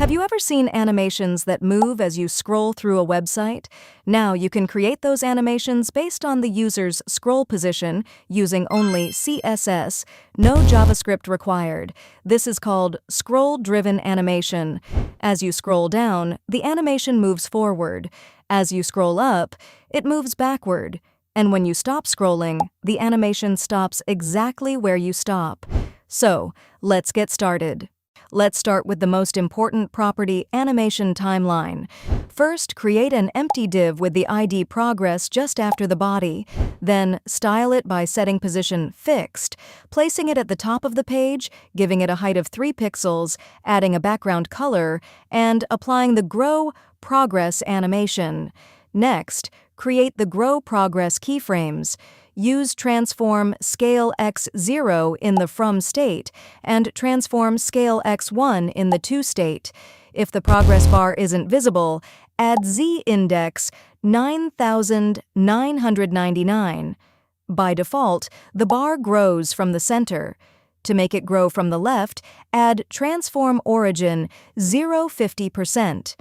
Have you ever seen animations that move as you scroll through a website? Now you can create those animations based on the user's scroll position using only CSS, no JavaScript required. This is called scroll-driven animation. As you scroll down, the animation moves forward. As you scroll up, it moves backward. And when you stop scrolling, the animation stops exactly where you stop. So, let's get started. Let's start with the most important property, animation timeline. First, create an empty div with the ID progress just after the body. Then, style it by setting position fixed, placing it at the top of the page, giving it a height of 3 pixels, adding a background color, and applying the grow progress animation. Next, create the grow progress keyframes. Use transform scale x0 in the from state and transform scale x1 in the to state. If the progress bar isn't visible, add z index 9999. By default, the bar grows from the center. To make it grow from the left, add transform origin 0.50%.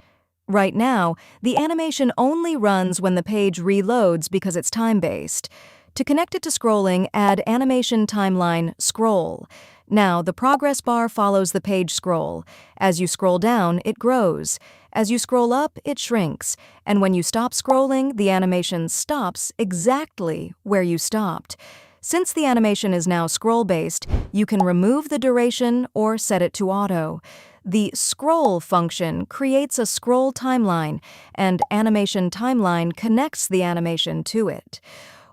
Right now, the animation only runs when the page reloads because it's time-based. To connect it to scrolling, add animation timeline scroll. Now, the progress bar follows the page scroll. As you scroll down, it grows. As you scroll up, it shrinks. And when you stop scrolling, the animation stops exactly where you stopped. Since the animation is now scroll-based, you can remove the duration or set it to auto. The scroll function creates a scroll timeline, and animation timeline connects the animation to it.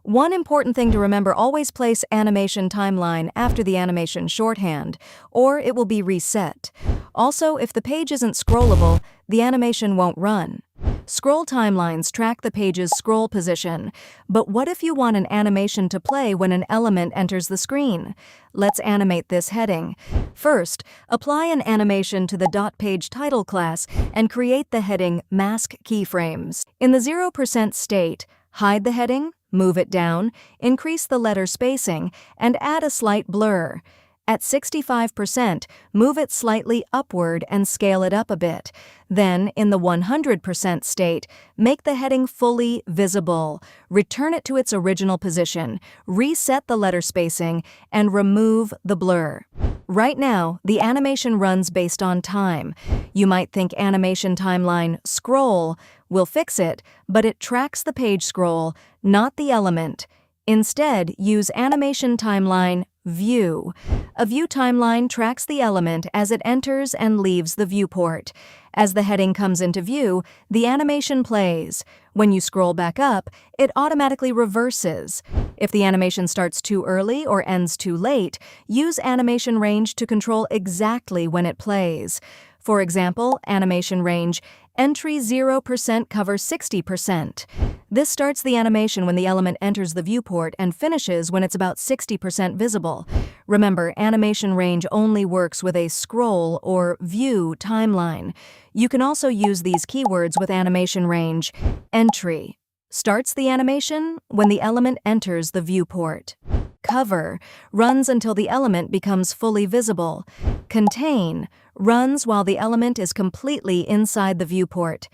One important thing to remember, always place animation timeline after the animation shorthand, or it will be reset. Also, if the page isn't scrollable, the animation won't run. Scroll timelines track the page's scroll position, but what if you want an animation to play when an element enters the screen? Let's animate this heading. First, apply an animation to the .page title class and create the heading mask keyframes. In the 0% state, hide the heading, move it down, increase the letter spacing, and add a slight blur. At 65%, move it slightly upward and scale it up a bit. Then, in the 100% state, make the heading fully visible. Return it to its original position, reset the letter spacing, and remove the blur. Right now, the animation runs based on time. You might think animation timeline scroll will fix it, but it tracks the page scroll, not the element. Instead, use animation timeline view. A view timeline tracks the element as it enters and leaves the viewport. As the heading comes into view, the animation plays. When you scroll back up, it automatically reverses. If the animation starts too early or ends too late, use animation range to control exactly when it plays. For example, animation range entry 0% cover 60%. This starts the animation when the element enters the viewport and finishes when it's about 60% visible. Remember, animation range only works with a scroll or view timeline. You can also use these keywords with animation range. Entry starts the animation when the element enters the viewport. Cover runs until the element becomes fully visible. Contain runs while the element is completely inside the viewport.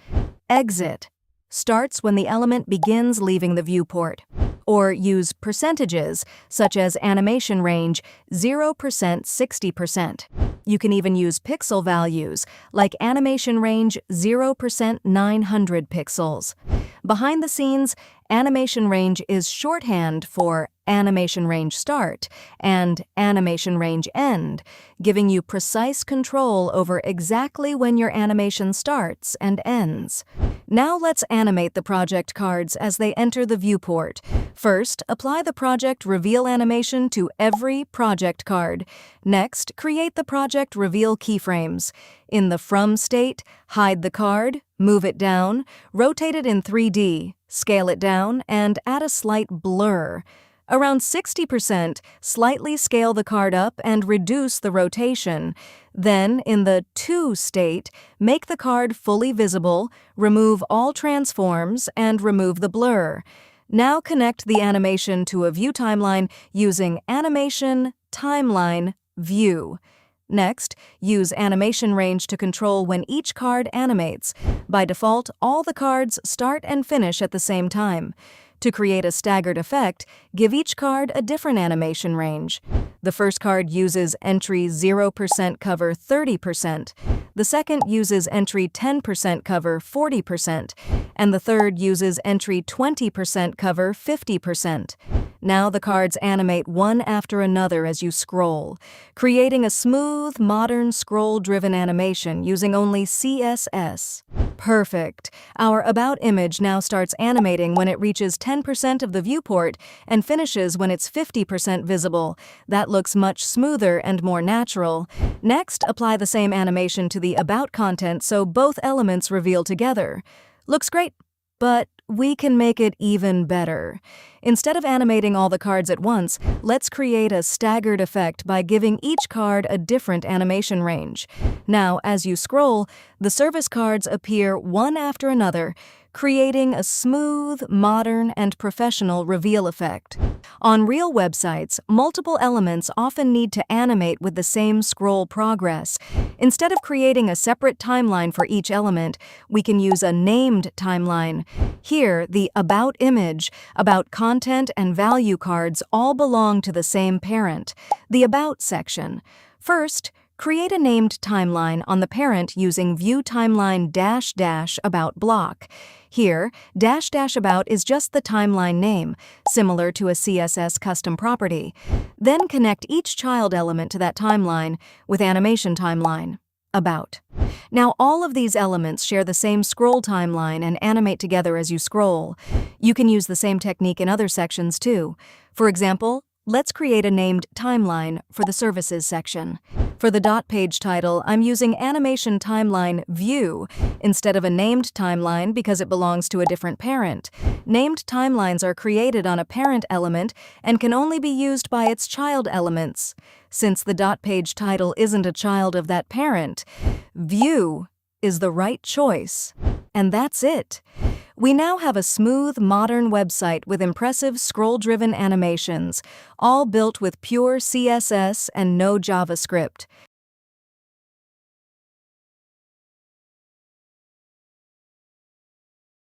Exit starts when the element begins leaving the viewport. Or use percentages, such as animation range 0%, 60%. You can even use pixel values, like animation range 0%, 900 pixels. Behind the scenes, animation range is shorthand for animation range start and animation range end, giving you precise control over exactly when your animation starts and ends. Now let's animate the project cards as they enter the viewport. First, apply the project reveal animation to every project card. Next, create the project reveal keyframes. In the from state, hide the card, move it down, rotate it in 3D, scale it down, and add a slight blur. Around 60%, slightly scale the card up and reduce the rotation. Then, in the to state, make the card fully visible, remove all transforms, and remove the blur. Now connect the animation to a view timeline using animation timeline view. Next, use animation range to control when each card animates. By default, all the cards start and finish at the same time. To create a staggered effect, give each card a different animation range. The first card uses entry 0% cover 30%. The second uses entry 10% cover 40%. And the third uses entry 20% cover 50%. Now the cards animate one after another as you scroll, creating a smooth, modern, scroll-driven animation using only CSS. Perfect! Our About image now starts animating when it reaches 10% of the viewport and finishes when it's 50% visible. That looks much smoother and more natural. Next, apply the same animation to the About content so both elements reveal together. Looks great, but we can make it even better. Instead of animating all the cards at once, let's create a staggered effect by giving each card a different animation range. Now, as you scroll, the service cards appear one after another, creating a smooth, modern, and professional reveal effect. On real websites, multiple elements often need to animate with the same scroll progress. Instead of creating a separate timeline for each element, we can use a named timeline. Here, the About image, About content, and value cards all belong to the same parent, the About section. First, create a named timeline on the parent using View Timeline -- About block. Here, -- About is just the timeline name, similar to a CSS custom property. Then connect each child element to that timeline with Animation Timeline, About. Now all of these elements share the same scroll timeline and animate together as you scroll. You can use the same technique in other sections too. For example, let's create a named timeline for the Services section. For the .page title, I'm using Animation Timeline View instead of a named timeline because it belongs to a different parent. Named timelines are created on a parent element and can only be used by its child elements. Since the .page title isn't a child of that parent, View is the right choice. And that's it. We now have a smooth, modern website with impressive scroll-driven animations, all built with pure CSS and no JavaScript.